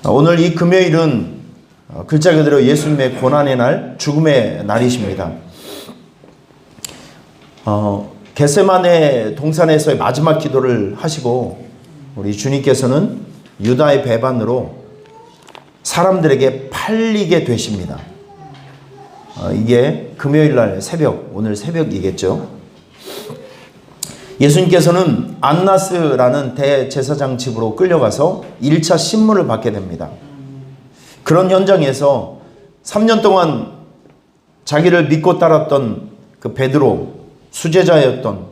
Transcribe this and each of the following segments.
오늘 이 금요일은 글자 그대로 예수님의 고난의 날, 죽음의 날이십니다. 겟세마네 동산에서의 마지막 기도를 하시고 우리 주님께서는 유다의 배반으로 사람들에게 팔리게 되십니다. 이게 금요일 날 새벽, 오늘 새벽이겠죠. 예수님께서는 안나스라는 대제사장 집으로 끌려가서 1차 신문을 받게 됩니다. 그런 현장에서 3년 동안 자기를 믿고 따랐던 그 베드로, 수제자였던,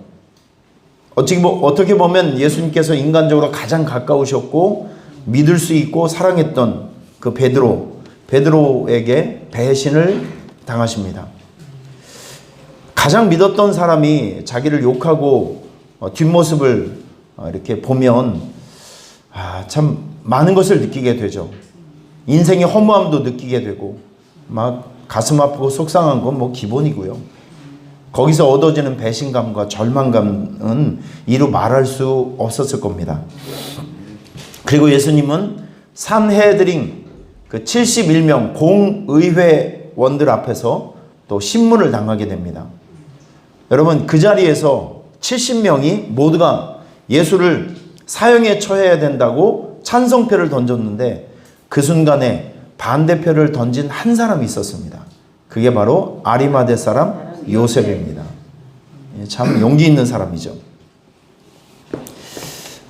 어떻게 보면 예수님께서 인간적으로 가장 가까우셨고 믿을 수 있고 사랑했던 그 베드로에게 배신을 당하십니다. 가장 믿었던 사람이 자기를 욕하고 뒷모습을 이렇게 보면 참 많은 것을 느끼게 되죠. 인생의 허무함도 느끼게 되고 막 가슴 아프고 속상한 건 뭐 기본이고요. 거기서 얻어지는 배신감과 절망감은 이루 말할 수 없었을 겁니다. 그리고 예수님은 산헤드린 그 71명 공의회원들 앞에서 또 신문을 당하게 됩니다. 여러분, 그 자리에서 70명이 모두가 예수를 사형에 처해야 된다고 찬성표를 던졌는데 그 순간에 반대표를 던진 한 사람이 있었습니다. 그게 바로 아리마대 사람 요셉입니다. 참 용기 있는 사람이죠.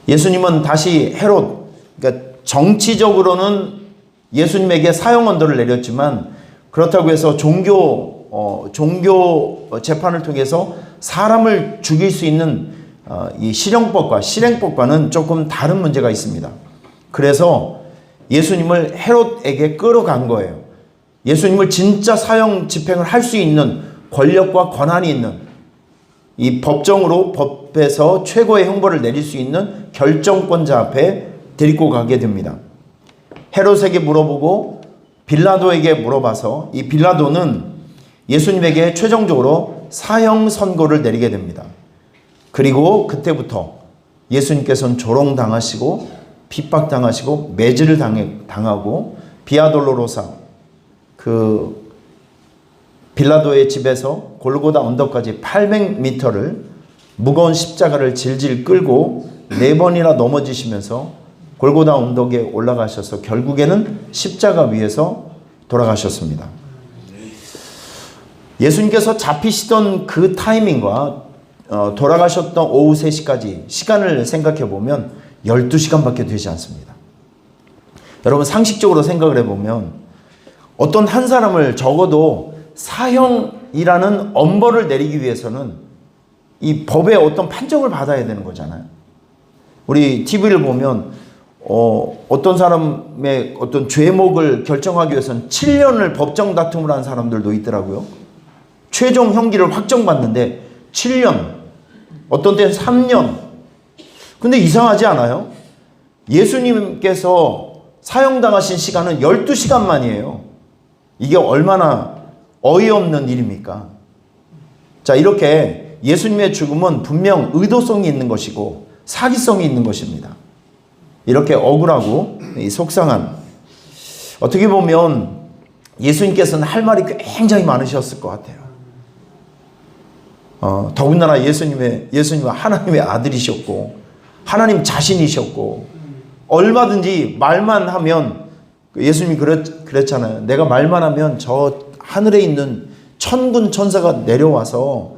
예수님은 다시 헤롯, 그러니까 정치적으로는 예수님에게 사형 언도를 내렸지만 그렇다고 해서 종교 재판을 통해서 사람을 죽일 수 있는 이 실형법과 실행법과는 조금 다른 문제가 있습니다. 그래서 예수님을 헤롯에게 끌어간 거예요. 예수님을 진짜 사형 집행을 할 수 있는 권력과 권한이 있는 이 법에서 최고의 형벌을 내릴 수 있는 결정권자 앞에 데리고 가게 됩니다. 헤롯에게 물어보고 빌라도에게 물어봐서 이 빌라도는 예수님에게 최종적으로 사형 선고를 내리게 됩니다. 그리고 그때부터 예수님께서는 조롱당하시고 핍박당하시고 매질을 당하고 비아돌로로사 그 빌라도의 집에서 골고다 언덕까지 800m를 무거운 십자가를 질질 끌고 4번이나 넘어지시면서 골고다 언덕에 올라가셔서 결국에는 십자가 위에서 돌아가셨습니다. 예수님께서 잡히시던 그 타이밍과 돌아가셨던 오후 3시까지 시간을 생각해 보면 12시간밖에 되지 않습니다. 여러분, 상식적으로 생각을 해보면 어떤 한 사람을 적어도 사형이라는 엄벌을 내리기 위해서는 이 법의 어떤 판정을 받아야 되는 거잖아요. 우리 TV를 보면 어떤 사람의 어떤 죄목을 결정하기 위해서는 7년을 법정 다툼을 한 사람들도 있더라고요. 최종 형기를 확정받는데 7년, 어떤 때는 3년. 근데 이상하지 않아요? 예수님께서 사형당하신 시간은 12시간만이에요. 이게 얼마나 어이없는 일입니까? 자, 이렇게 예수님의 죽음은 분명 의도성이 있는 것이고 사기성이 있는 것입니다. 이렇게 억울하고 속상한, 어떻게 보면 예수님께서는 할 말이 굉장히 많으셨을 것 같아요. 더군다나 예수님은 하나님의 아들이셨고 하나님 자신이셨고 얼마든지 말만 하면, 예수님이 그랬잖아요. 내가 말만 하면 저 하늘에 있는 천군 천사가 내려와서,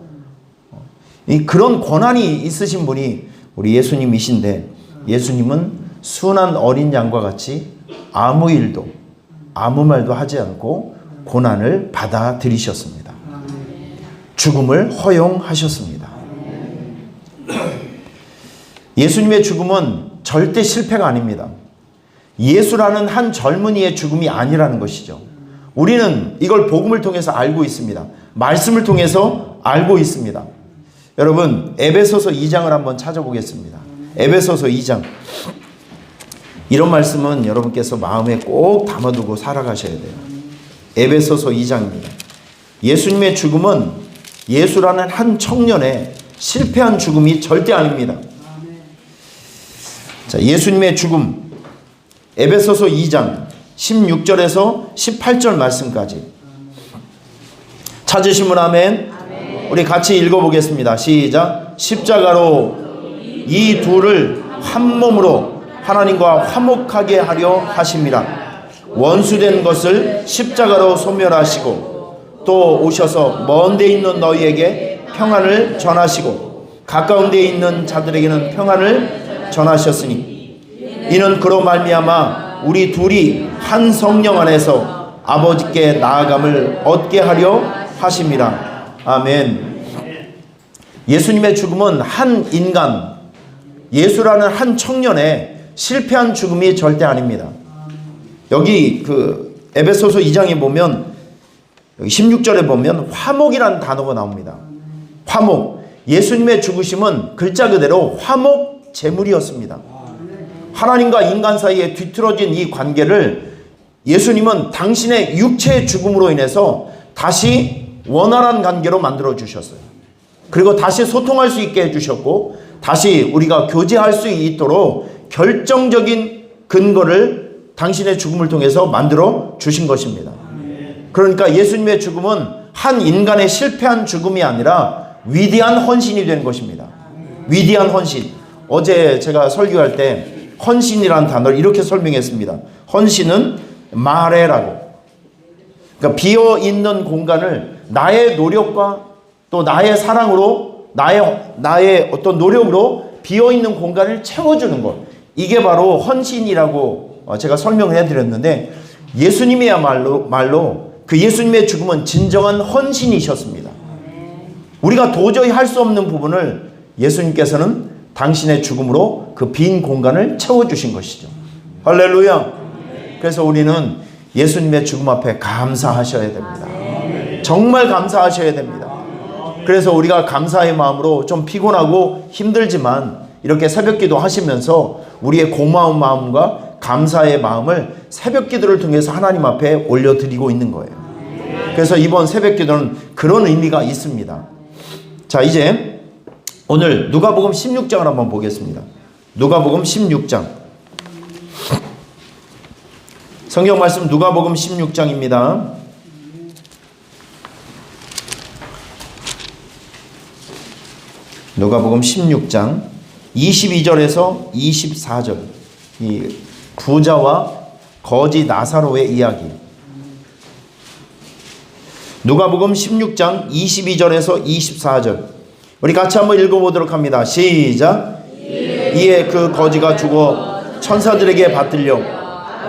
그런 권한이 있으신 분이 우리 예수님이신데 예수님은 순한 어린 양과 같이 아무 일도 아무 말도 하지 않고 고난을 받아들이셨습니다. 죽음을 허용하셨습니다. 예수님의 죽음은 절대 실패가 아닙니다. 예수라는 한 젊은이의 죽음이 아니라는 것이죠. 우리는 이걸 복음을 통해서 알고 있습니다. 말씀을 통해서 알고 있습니다. 여러분, 에베소서 2장을 한번 찾아보겠습니다. 에베소서 2장. 이런 말씀은 여러분께서 마음에 꼭 담아두고 살아가셔야 돼요. 에베소서 2장입니다. 예수님의 죽음은 예수라는 한 청년의 실패한 죽음이 절대 아닙니다. 자, 예수님의 죽음. 에베소서 2장 16절에서 18절 말씀까지. 찾으시면 아멘. 우리 같이 읽어보겠습니다. 시작. 십자가로 이 둘을 한 몸으로 하나님과 화목하게 하려 하심이라. 원수된 것을 십자가로 소멸하시고 또 오셔서 먼 데 있는 너희에게 평안을 전하시고 가까운 데 있는 자들에게는 평안을 전하셨으니 이는 그로 말미암아 우리 둘이 한 성령 안에서 아버지께 나아감을 얻게 하려 하심이라. 아멘. 예수님의 죽음은 한 인간, 예수라는 한 청년의 실패한 죽음이 절대 아닙니다. 여기 에베소서 2장에 보면 16절에 보면 화목이라는 단어가 나옵니다. 화목. 예수님의 죽으심은 글자 그대로 화목 제물이었습니다. 하나님과 인간 사이에 뒤틀어진 이 관계를 예수님은 당신의 육체의 죽음으로 인해서 다시 원활한 관계로 만들어 주셨어요. 그리고 다시 소통할 수 있게 해주셨고 다시 우리가 교제할 수 있도록 결정적인 근거를 당신의 죽음을 통해서 만들어 주신 것입니다. 그러니까 예수님의 죽음은 한 인간의 실패한 죽음이 아니라 위대한 헌신이 된 것입니다. 위대한 헌신. 어제 제가 설교할 때 헌신이라는 단어를 이렇게 설명했습니다. 헌신은 마레라고. 그러니까 비어있는 공간을 나의 노력과 또 나의 사랑으로 나의 어떤 노력으로 비어있는 공간을 채워주는 것. 이게 바로 헌신이라고 제가 설명을 해드렸는데 예수님이야말로 그 예수님의 죽음은 진정한 헌신이셨습니다. 우리가 도저히 할 수 없는 부분을 예수님께서는 당신의 죽음으로 그 빈 공간을 채워주신 것이죠. 할렐루야. 그래서 우리는 예수님의 죽음 앞에 감사하셔야 됩니다. 정말 감사하셔야 됩니다. 그래서 우리가 감사의 마음으로 좀 피곤하고 힘들지만 이렇게 새벽기도 하시면서 우리의 고마운 마음과 감사의 마음을 새벽기도를 통해서 하나님 앞에 올려드리고 있는 거예요. 그래서 이번 새벽기도는 그런 의미가 있습니다. 자, 이제 오늘 누가복음 16장을 한번 보겠습니다. 누가복음 16장. 성경 말씀 누가복음 16장입니다. 누가복음 16장 22절에서 24절. 이 부자와 거지 나사로의 이야기. 누가복음 16장 22절에서 24절. 우리 같이 한번 읽어보도록 합니다. 시작. 이에 그 거지가 죽어 천사들에게 받들려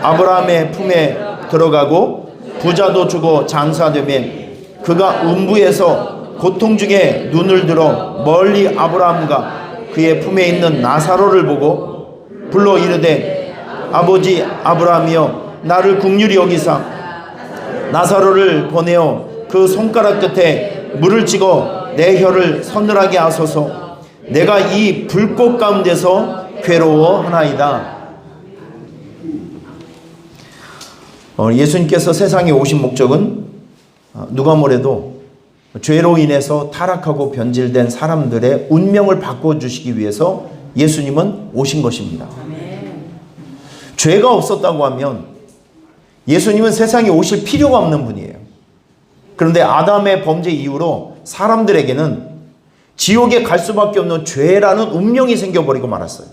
아브라함의 품에 들어가고 부자도 죽어 장사되매 그가 음부에서 고통 중에 눈을 들어 멀리 아브라함과 그의 품에 있는 나사로를 보고 불러 이르되 아버지 아브라함이여 나를 긍휼히 여기사 나사로를 보내어 그 손가락 끝에 물을 찍어 내 혀를 서늘하게 하소서. 내가 이 불꽃 가운데서 괴로워하나이다. 예수님께서 세상에 오신 목적은 누가 뭐래도 죄로 인해서 타락하고 변질된 사람들의 운명을 바꿔주시기 위해서 예수님은 오신 것입니다. 죄가 없었다고 하면 예수님은 세상에 오실 필요가 없는 분이에요. 그런데 아담의 범죄 이후로 사람들에게는 지옥에 갈 수밖에 없는 죄라는 운명이 생겨버리고 말았어요.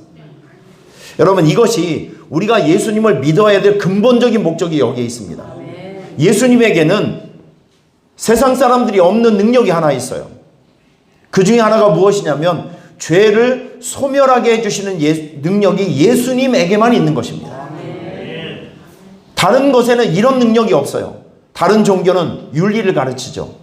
여러분, 이것이 우리가 예수님을 믿어야 될 근본적인 목적이 여기에 있습니다. 예수님에게는 세상 사람들이 없는 능력이 하나 있어요. 그 중에 하나가 무엇이냐면 죄를 소멸하게 해주시는 능력이 예수님에게만 있는 것입니다. 다른 것에는 이런 능력이 없어요. 다른 종교는 윤리를 가르치죠.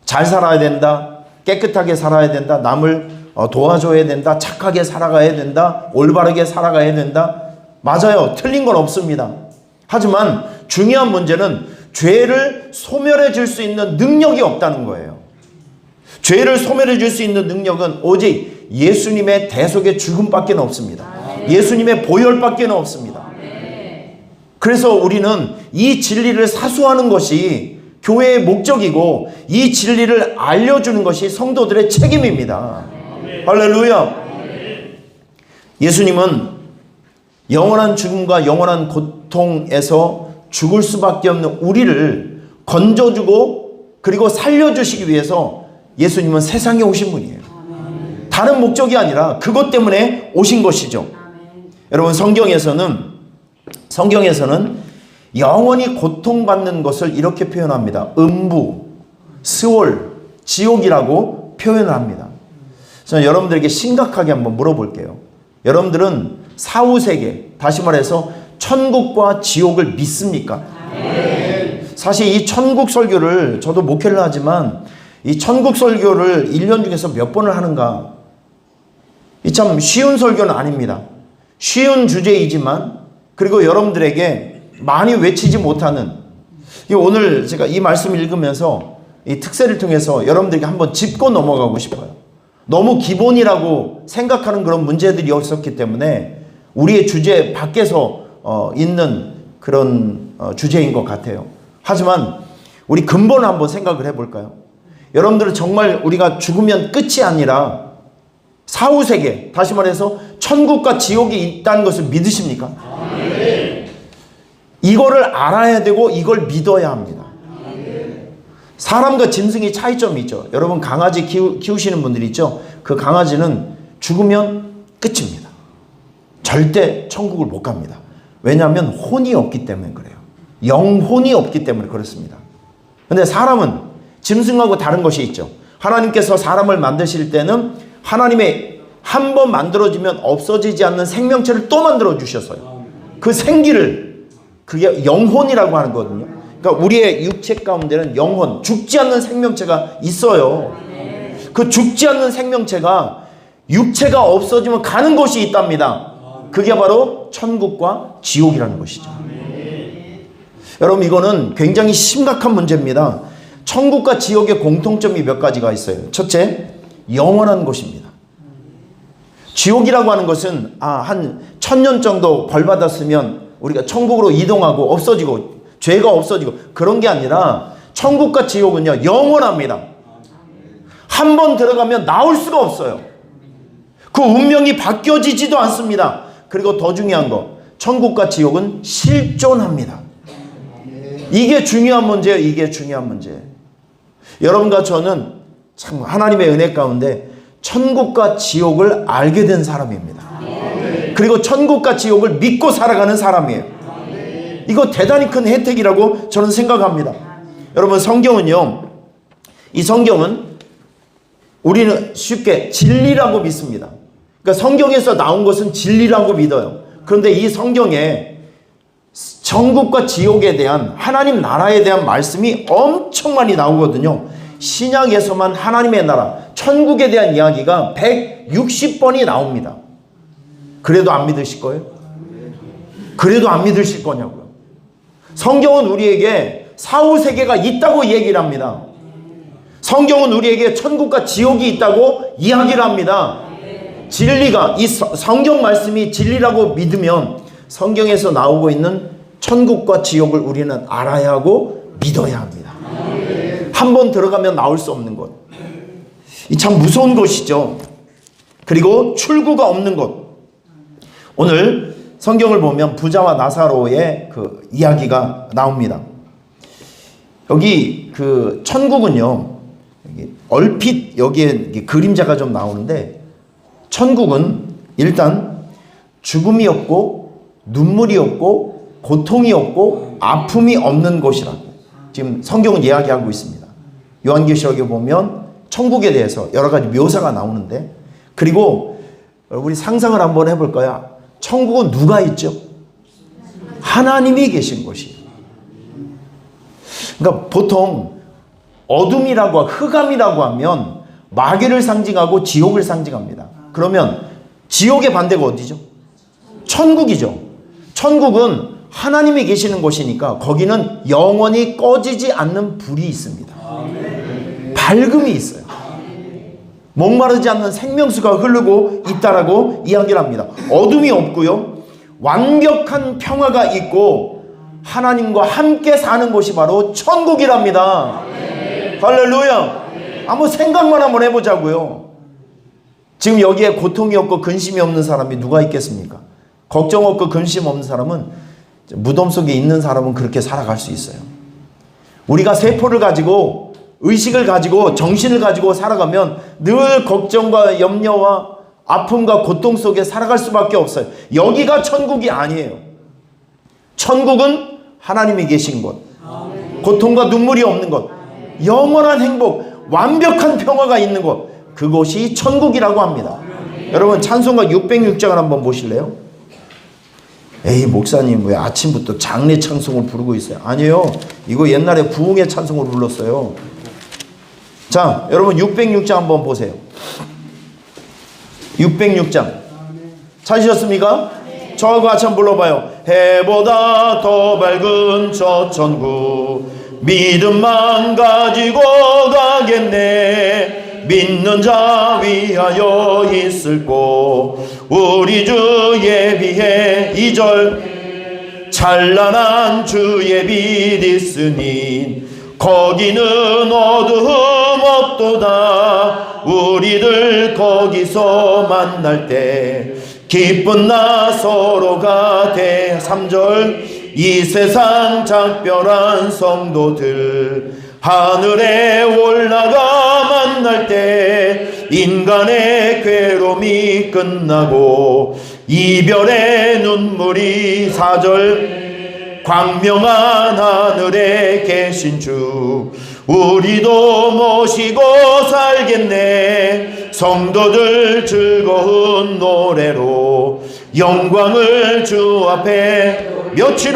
잘 살아야 된다, 깨끗하게 살아야 된다, 남을 도와줘야 된다, 착하게 살아가야 된다, 올바르게 살아가야 된다. 맞아요. 틀린 건 없습니다. 하지만 중요한 문제는 죄를 소멸해 줄 수 있는 능력이 없다는 거예요. 죄를 소멸해 줄 수 있는 능력은 오직 예수님의 대속의 죽음밖에 없습니다. 예수님의 보혈밖에 없습니다. 그래서 우리는 이 진리를 사수하는 것이 교회의 목적이고 이 진리를 알려주는 것이 성도들의 책임입니다. 할렐루야. 예수님은 영원한 죽음과 영원한 고통에서 죽을 수밖에 없는 우리를 건져주고 그리고 살려주시기 위해서 예수님은 세상에 오신 분이에요. 다른 목적이 아니라 그것 때문에 오신 것이죠. 여러분, 성경에서는 영원히 고통받는 것을 이렇게 표현합니다. 음부, 스월, 지옥이라고 표현을 합니다. 저는 여러분들에게 심각하게 한번 물어볼게요. 여러분들은 사후세계, 다시 말해서 천국과 지옥을 믿습니까? 사실 이 천국 설교를, 저도 목회를 하지만 이 천국 설교를 1년 중에서 몇 번을 하는가? 이 참 쉬운 설교는 아닙니다. 쉬운 주제이지만, 그리고 여러분들에게 많이 외치지 못하는, 오늘 제가 이 말씀을 읽으면서 이 특세를 통해서 여러분들에게 한번 짚고 넘어가고 싶어요. 너무 기본이라고 생각하는 그런 문제들이 없었기 때문에 우리의 주제 밖에서 있는 그런 주제인 것 같아요. 하지만 우리 근본을 한번 생각을 해볼까요? 여러분들은 정말 우리가 죽으면 끝이 아니라 사후세계, 다시 말해서 천국과 지옥이 있다는 것을 믿으십니까? 이거를 알아야 되고 이걸 믿어야 합니다. 사람과 짐승이 차이점이 있죠. 여러분, 강아지 키우시는 분들이 있죠. 그 강아지는 죽으면 끝입니다. 절대 천국을 못 갑니다. 왜냐하면 혼이 없기 때문에 그래요. 영혼이 없기 때문에 그렇습니다. 근데 사람은 짐승하고 다른 것이 있죠. 하나님께서 사람을 만드실 때는 하나님의 한 번 만들어지면 없어지지 않는 생명체를 또 만들어 주셨어요. 그 생기를, 그게 영혼이라고 하는 거거든요. 그러니까 우리의 육체 가운데는 영혼, 죽지 않는 생명체가 있어요. 그 죽지 않는 생명체가 육체가 없어지면 가는 곳이 있답니다. 그게 바로 천국과 지옥이라는 것이죠. 여러분, 이거는 굉장히 심각한 문제입니다. 천국과 지옥의 공통점이 몇 가지가 있어요. 첫째, 영원한 곳입니다. 지옥이라고 하는 것은 한 1000년 정도 벌 받았으면 우리가 천국으로 이동하고 없어지고 죄가 없어지고 그런 게 아니라, 천국과 지옥은요 영원합니다. 한 번 들어가면 나올 수가 없어요. 그 운명이 바뀌어지지도 않습니다. 그리고 더 중요한 거, 천국과 지옥은 실존합니다. 이게 중요한 문제예요. 이게 중요한 문제예요. 여러분과 저는 참 하나님의 은혜 가운데 천국과 지옥을 알게 된 사람입니다. 그리고 천국과 지옥을 믿고 살아가는 사람이에요. 이거 대단히 큰 혜택이라고 저는 생각합니다. 여러분, 성경은요, 이 성경은 우리는 쉽게 진리라고 믿습니다. 그러니까 성경에서 나온 것은 진리라고 믿어요. 그런데 이 성경에 천국과 지옥에 대한, 하나님 나라에 대한 말씀이 엄청 많이 나오거든요. 신약에서만 하나님의 나라, 천국에 대한 이야기가 160번이 나옵니다. 그래도 안 믿으실 거예요? 그래도 안 믿으실 거냐고요. 성경은 우리에게 사후세계가 있다고 얘기를 합니다. 성경은 우리에게 천국과 지옥이 있다고 이야기를 합니다. 진리가, 이 성경 말씀이 진리라고 믿으면 성경에서 나오고 있는 천국과 지옥을 우리는 알아야 하고 믿어야 합니다. 한 번 들어가면 나올 수 없는 것. 이 참 무서운 것이죠. 그리고 출구가 없는 것. 오늘 성경을 보면 부자와 나사로의 그 이야기가 나옵니다. 여기 그 천국은요, 얼핏 여기에 그림자가 좀 나오는데, 천국은 일단 죽음이 없고 눈물이 없고 고통이 없고 아픔이 없는 곳이라고 지금 성경은 이야기하고 있습니다. 요한계시록에 보면 천국에 대해서 여러 가지 묘사가 나오는데, 그리고 우리 상상을 한번 해볼까요? 천국은 누가 있죠? 하나님이 계신 곳이에요. 그러니까 보통 어둠이라고, 흑암이라고 하면 마귀를 상징하고 지옥을 상징합니다. 그러면 지옥의 반대가 어디죠? 천국이죠. 천국은 하나님이 계시는 곳이니까 거기는 영원히 꺼지지 않는 불이 있습니다. 밝음이 있어요. 목마르지 않는 생명수가 흐르고 있다라고 이야기를 합니다. 어둠이 없고요, 완벽한 평화가 있고 하나님과 함께 사는 곳이 바로 천국이랍니다. 할렐루야. 한번 생각만 한번 해보자고요. 지금 여기에 고통이 없고 근심이 없는 사람이 누가 있겠습니까? 걱정 없고 근심 없는 사람은, 무덤 속에 있는 사람은 그렇게 살아갈 수 있어요. 우리가 세포를 가지고, 의식을 가지고, 정신을 가지고 살아가면 늘 걱정과 염려와 아픔과 고통 속에 살아갈 수밖에 없어요. 여기가 천국이 아니에요. 천국은 하나님이 계신 곳, 고통과 눈물이 없는 곳, 영원한 행복, 완벽한 평화가 있는 곳, 그곳이 천국이라고 합니다. 여러분, 찬송가 606장을 한번 보실래요? 에이, 목사님 왜 아침부터 장례 찬송을 부르고 있어요? 아니에요. 이거 옛날에 부흥의 찬송을 불렀어요. 자, 여러분 606장 한번 보세요. 606장 찾으셨습니까? 저하고 같이 한번 불러봐요. 해보다 더 밝은 저 천국, 믿음만 가지고 가겠네. 믿는 자 위하여 있을 곳, 우리 주 예비해 2절 찬란한 주의 빛 있으니 거기는 어두움 없도다. 우리들 거기서 만날 때 기쁜 나 서로가 돼. 3절 이 세상 작별한 성도들 하늘에 올라가 만날 때 인간의 괴로움이 끝나고 이별의 눈물이. 4절 광명한 하늘에 계신 주 우리도 모시고 살겠네. 성도들 즐거운 노래로 영광을 주 앞에. 며칠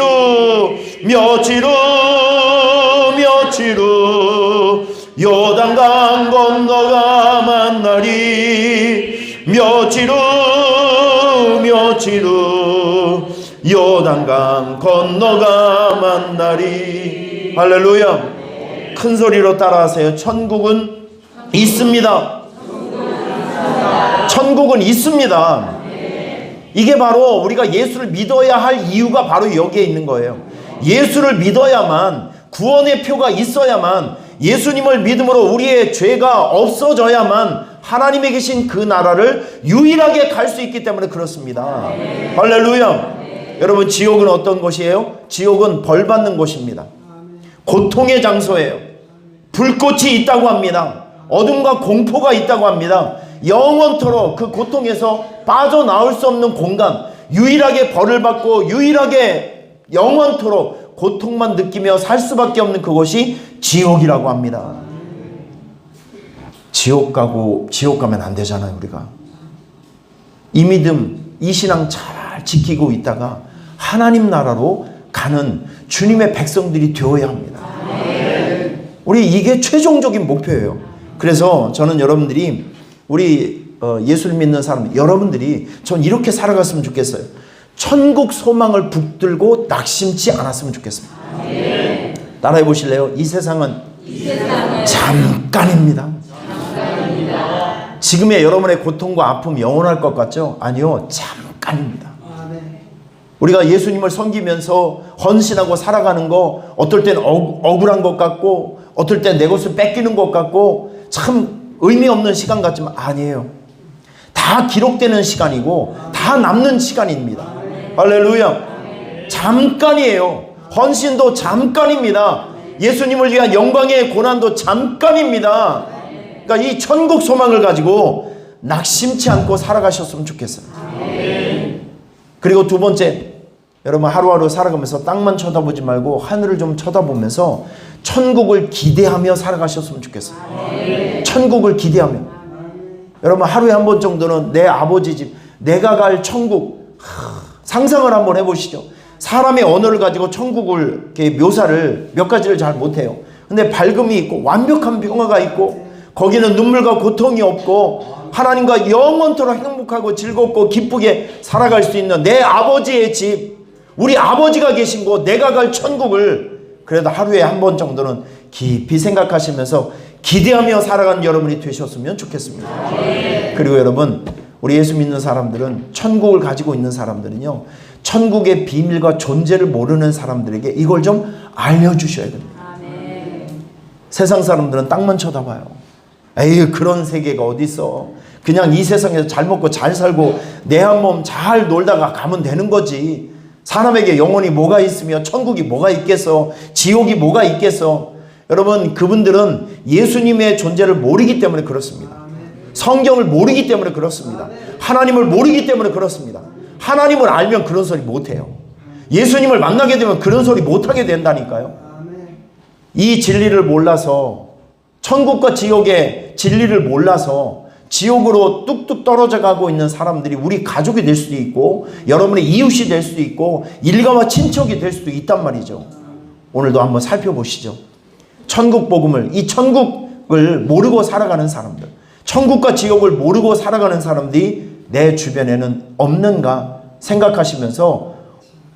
후 요단강 건너가 만나리. 며칠 후 요단강 건너가 만나리. 할렐루야. 큰 소리로 따라하세요. 천국은 있습니다. 천국은 있습니다. 이게 바로 우리가 예수를 믿어야 할 이유가 바로 여기에 있는 거예요. 예수를 믿어야만, 구원의 표가 있어야만, 예수님을 믿음으로 우리의 죄가 없어져야만 하나님에 계신 그 나라를 유일하게 갈 수 있기 때문에 그렇습니다. 할렐루야. 여러분, 지옥은 어떤 곳이에요? 지옥은 벌 받는 곳입니다. 고통의 장소예요. 불꽃이 있다고 합니다. 어둠과 공포가 있다고 합니다. 영원토록 그 고통에서 빠져나올 수 없는 공간, 유일하게 벌을 받고 유일하게 영원토록 고통만 느끼며 살 수밖에 없는 그곳이 지옥이라고 합니다. 지옥 가면 안 되잖아요. 우리가 이 믿음, 이 신앙 잘 지키고 있다가 하나님 나라로 가는 주님의 백성들이 되어야 합니다. 우리 이게 최종적인 목표예요. 그래서 저는 여러분들이, 우리 예수를 믿는 사람 여러분들이 전 이렇게 살아갔으면 좋겠어요. 천국 소망을 붙들고 낙심치 않았으면 좋겠습니다. 따라해 보실래요? 이 세상은 잠깐입니다. 지금의 여러분의 고통과 아픔 영원할 것 같죠? 아니요, 잠깐입니다. 우리가 예수님을 섬기면서 헌신하고 살아가는 거, 어떨 땐 억울한 것 같고, 어떨 땐 내 것을 뺏기는 것 같고, 참 의미 없는 시간 같지만 아니에요. 다 기록되는 시간이고 다 남는 시간입니다. 할렐루야. 잠깐이에요. 헌신도 잠깐입니다. 예수님을 위한 영광의 고난도 잠깐입니다. 그러니까 이 천국 소망을 가지고 낙심치 않고 살아가셨으면 좋겠어요. 그리고 두 번째, 여러분 하루하루 살아가면서 땅만 쳐다보지 말고 하늘을 좀 쳐다보면서 천국을 기대하며 살아가셨으면 좋겠어요. 천국을 기대하며. 여러분 하루에 한 번 정도는 내 아버지 집, 내가 갈 천국 상상을 한번 해보시죠. 사람의 언어를 가지고 천국을 이렇게 묘사를 몇 가지를 잘 못해요. 근데 밝음이 있고 완벽한 평화가 있고 거기는 눈물과 고통이 없고 하나님과 영원토록 행복하고 즐겁고 기쁘게 살아갈 수 있는 내 아버지의 집, 우리 아버지가 계신 곳, 내가 갈 천국을 그래도 하루에 한 번 정도는 깊이 생각하시면서 기대하며 살아가는 여러분이 되셨으면 좋겠습니다. 그리고 여러분, 우리 예수 믿는 사람들은, 천국을 가지고 있는 사람들은요, 천국의 비밀과 존재를 모르는 사람들에게 이걸 좀 알려주셔야 됩니다. 세상 사람들은 땅만 쳐다봐요. 에이, 그런 세계가 어디 있어. 그냥 이 세상에서 잘 먹고 잘 살고 내 한 몸 잘 놀다가 가면 되는 거지. 사람에게 영혼이 뭐가 있으며 천국이 뭐가 있겠어? 지옥이 뭐가 있겠어? 여러분, 그분들은 예수님의 존재를 모르기 때문에 그렇습니다. 성경을 모르기 때문에 그렇습니다. 하나님을 모르기 때문에 그렇습니다. 하나님을 알면 그런 소리 못해요. 예수님을 만나게 되면 그런 소리 못하게 된다니까요. 이 진리를 몰라서, 천국과 지옥의 진리를 몰라서 지옥으로 뚝뚝 떨어져 가고 있는 사람들이 우리 가족이 될 수도 있고 여러분의 이웃이 될 수도 있고 일가와 친척이 될 수도 있단 말이죠. 오늘도 한번 살펴보시죠. 천국 복음을, 이 천국을 모르고 살아가는 사람들, 천국과 지옥을 모르고 살아가는 사람들이 내 주변에는 없는가 생각하시면서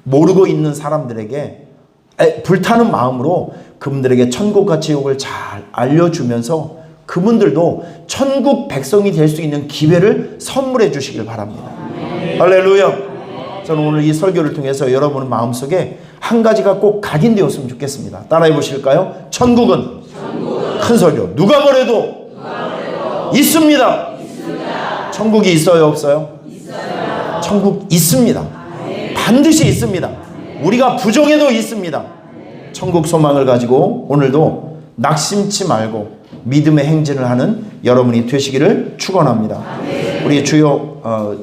모르고 있는 사람들에게 불타는 마음으로 그분들에게 천국과 지옥을 잘 알려주면서 그분들도 천국 백성이 될 수 있는 기회를 선물해 주시길 바랍니다. 할렐루야. 저는 오늘 이 설교를 통해서 여러분 마음속에 한 가지가 꼭 각인되었으면 좋겠습니다. 따라해 보실까요? 천국은 큰 소리로 누가 뭐래도 있습니다. 천국이 있어요, 없어요? 천국 있습니다. 반드시 있습니다. 우리가 부정해도 있습니다. 천국 소망을 가지고 오늘도 낙심치 말고 믿음의 행진을 하는 여러분이 되시기를 축원합니다. 우리 주요